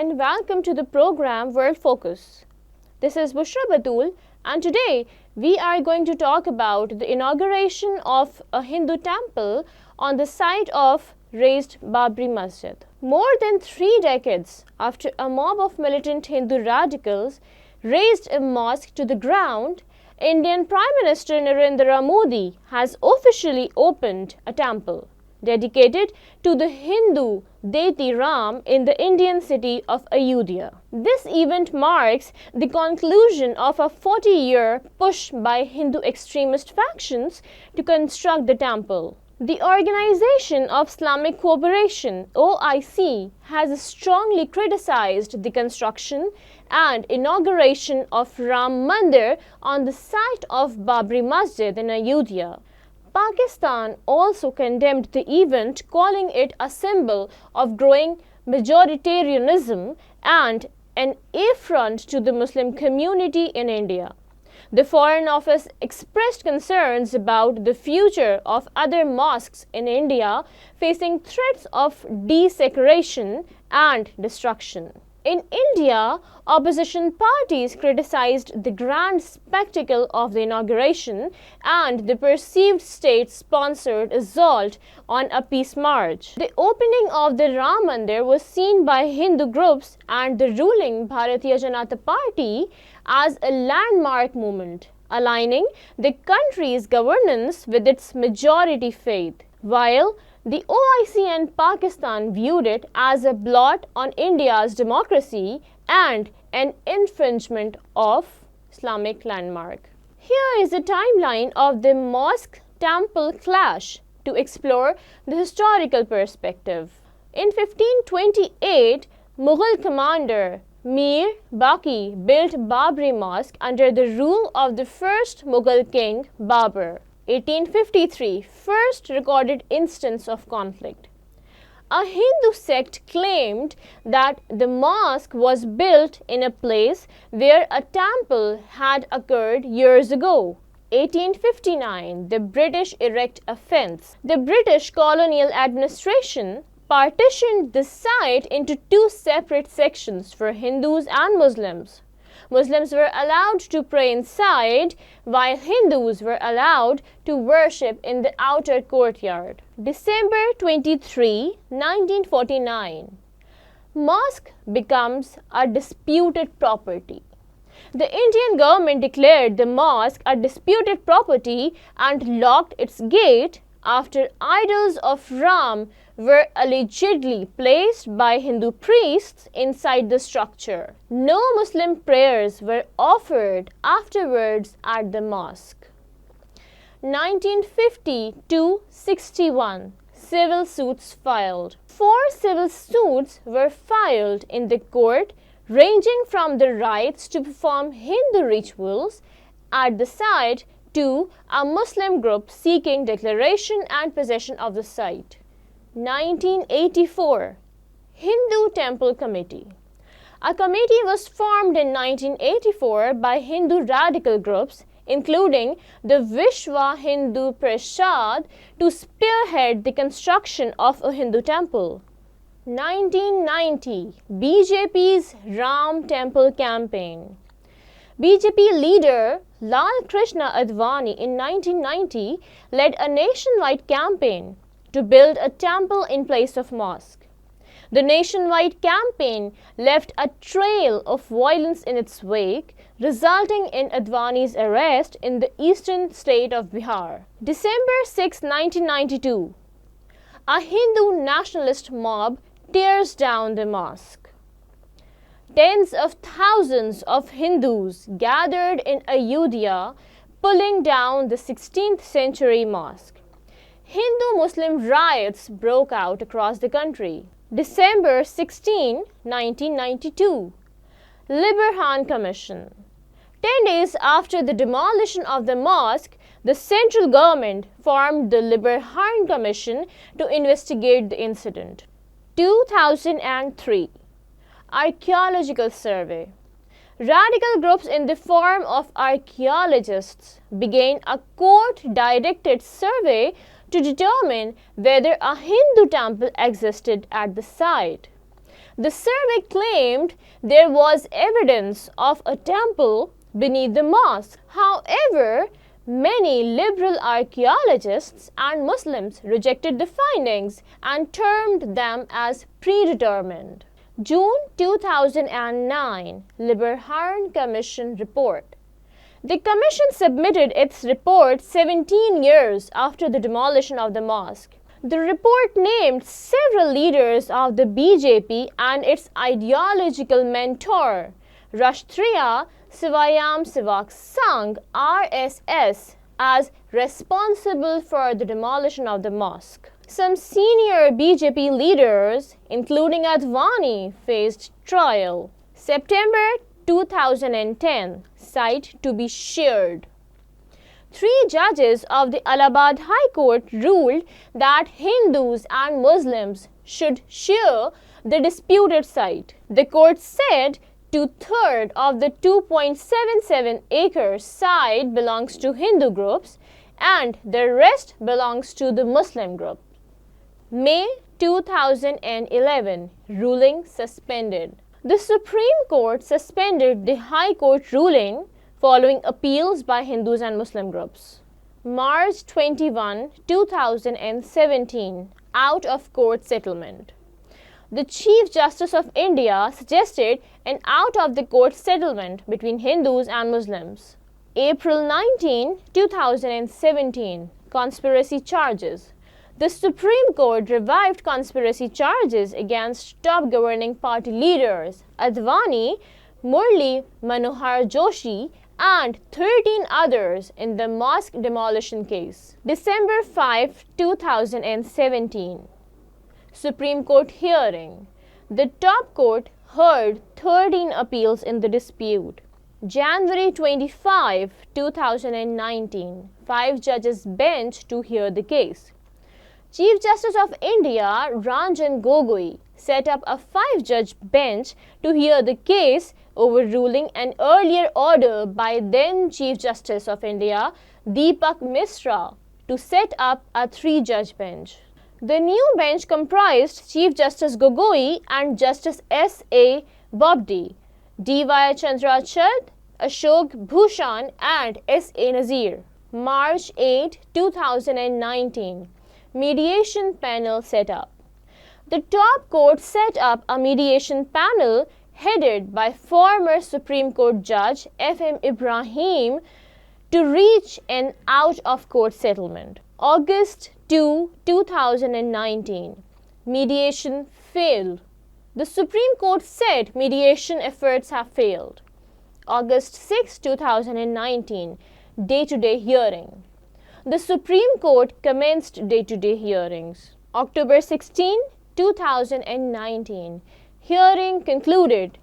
and welcome to the program World Focus. This is Bushra Batul, and today we are going to talk about the inauguration of a Hindu temple on the site of razed Babri Masjid. More than 3 decades after a mob of militant Hindu radicals razed a mosque to the ground, Indian Prime Minister Narendra Modi has officially opened a temple dedicated to the Hindu deity Ram in the Indian city of Ayodhya. This event marks the conclusion of a 40-year push by Hindu extremist factions to construct the temple. The Organization of Islamic Cooperation (OIC) has strongly criticized the construction and inauguration of Ram Mandir on the site of Babri Masjid in Ayodhya. Pakistan also condemned the event, calling it a symbol of growing majoritarianism and an affront to the Muslim community in India. The Foreign Office expressed concerns about the future of other mosques in India facing threats of desecration and destruction. In India, opposition parties criticized the grand spectacle of the inauguration and the perceived state-sponsored assault on a peace march. The opening of the Ram Mandir was seen by Hindu groups and the ruling Bharatiya Janata Party as a landmark moment, aligning the country's governance with its majority faith, while the OIC and Pakistan viewed it as a blot on India's democracy and an infringement of Islamic landmark. Here is a timeline of the mosque-temple clash to explore the historical perspective. In 1528, Mughal commander Mir Baqi built Babri Mosque under the rule of the first Mughal king Babur. 1853, first recorded instance of conflict. A Hindu sect claimed that the mosque was built in a place where a temple had occurred years ago. 1859, the British erect a fence. The British colonial administration partitioned the site into 2 separate sections for Hindus and Muslims. Muslims were allowed to pray inside, while Hindus were allowed to worship in the outer courtyard. December 23, 1949. Mosque becomes a disputed property. The Indian government declared the mosque a disputed property and locked its gate after idols of Ram were allegedly placed by Hindu priests inside the structure. No Muslim prayers were offered afterwards at the mosque. 1950 to 61. Civil suits filed. 4 civil suits were filed in the court ranging from the rights to perform Hindu rituals at the site to a Muslim group seeking declaration and possession of the site. 1984. Hindu Temple Committee. A committee was formed in 1984 by Hindu radical groups, including the Vishwa Hindu Parishad, to spearhead the construction of a Hindu temple. 1990. BJP's Ram Temple Campaign. BJP leader Lal Krishna Advani in 1990 led a nationwide campaign to build a temple in place of mosque. The nationwide campaign left a trail of violence in its wake, resulting in Advani's arrest in the eastern state of Bihar. December 6, 1992. A Hindu nationalist mob tears down the mosque. Tens of thousands of Hindus gathered in Ayodhya, pulling down the 16th century mosque. Hindu-Muslim riots broke out across the country. December 16, 1992. Liberhan Commission. 10 days after the demolition of the mosque, the central government formed the Liberhan Commission to investigate the incident. 2003. Archaeological Survey. Radical groups in the form of archaeologists began a court-directed survey to determine whether a Hindu temple existed at the site. The survey claimed there was evidence of a temple beneath the mosque. However, many liberal archaeologists and Muslims rejected the findings and termed them as predetermined. June 2009 Liberhorn Commission report. The commission submitted its report 17 years after the demolition of the mosque. The report named several leaders of the BJP and its ideological mentor, Rashtriya Swayam Sevak Sangh (RSS), as responsible for the demolition of the mosque. Some senior BJP leaders, including Advani, faced trial. September 2010, site to be shared. 3 judges of the Allahabad High Court ruled that Hindus and Muslims should share the disputed site. The court said 2/3 of the 2.77 acre site belongs to Hindu groups and the rest belongs to the Muslim group. May 2011, ruling suspended. The Supreme Court suspended the High Court ruling following appeals by Hindus and Muslim groups. March 21, 2017, out of court settlement. The Chief Justice of India suggested an out of the court settlement between Hindus and Muslims. April 19, 2017, conspiracy charges. The Supreme Court revived conspiracy charges against top governing party leaders Advani, Murli Manohar Joshi, and 13 others in the mosque demolition case. December 5, 2017. Supreme Court hearing. The top court heard 13 appeals in the dispute. January 25, 2019. 5 judges bench to hear the case. Chief Justice of India Ranjan Gogoi set up a 5-judge bench to hear the case, overruling an earlier order by then Chief Justice of India Deepak Misra to set up a 3-judge bench. The new bench comprised Chief Justice Gogoi and Justice S.A. Bobde, D.Y. Chandrachud, Ashok Bhushan and S.A. Nazir. March 8, 2019. Mediation panel set up. The top court set up a mediation panel headed by former Supreme Court Judge F.M. Ibrahim to reach an out-of-court settlement. August 2, 2019. Mediation failed. The Supreme Court said mediation efforts have failed. August 6, 2019. Day-to-day hearing. The Supreme Court commenced day-to-day hearings. October 16, 2019. Hearing concluded.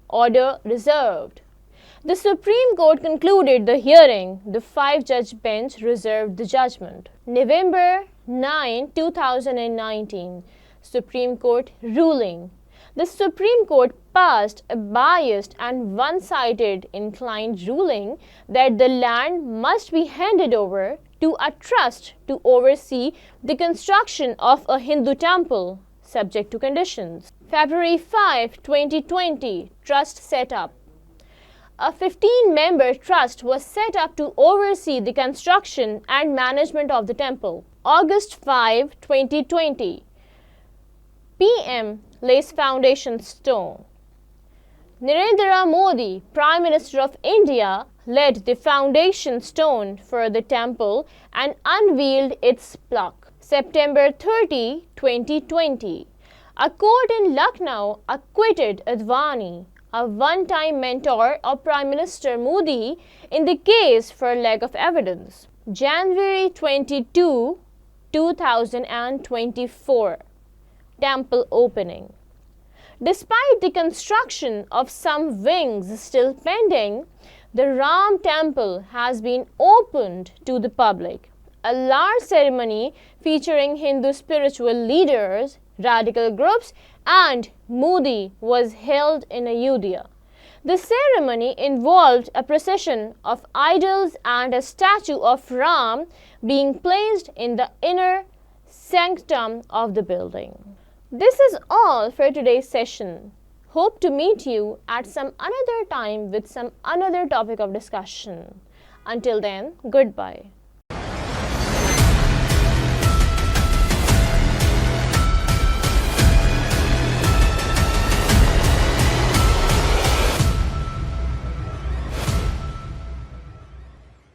Order reserved. The Supreme Court concluded the hearing. The 5-judge bench reserved the judgment. November 9, 2019. Supreme Court ruling. The Supreme Court passed a biased and one-sided inclined ruling that the land must be handed over to a trust to oversee the construction of a Hindu temple, subject to conditions. February 5, 2020, trust set up. A 15-member trust was set up to oversee the construction and management of the temple. August 5, 2020, PM lays foundation stone. Narendra Modi, Prime Minister of India, laid the foundation stone for the temple and unveiled its plaque. September 30, 2020. A court in Lucknow acquitted Advani, a one-time mentor of Prime Minister Modi, in the case for lack of evidence. January 22, 2024. Temple opening. Despite the construction of some wings still pending, the Ram Temple has been opened to the public. A large ceremony featuring Hindu spiritual leaders, radical groups, and Modi was held in Ayodhya. The ceremony involved a procession of idols and a statue of Ram being placed in the inner sanctum of the building. This is all for today's session. Hope to meet you at some another time with some another topic of discussion. Until then, goodbye.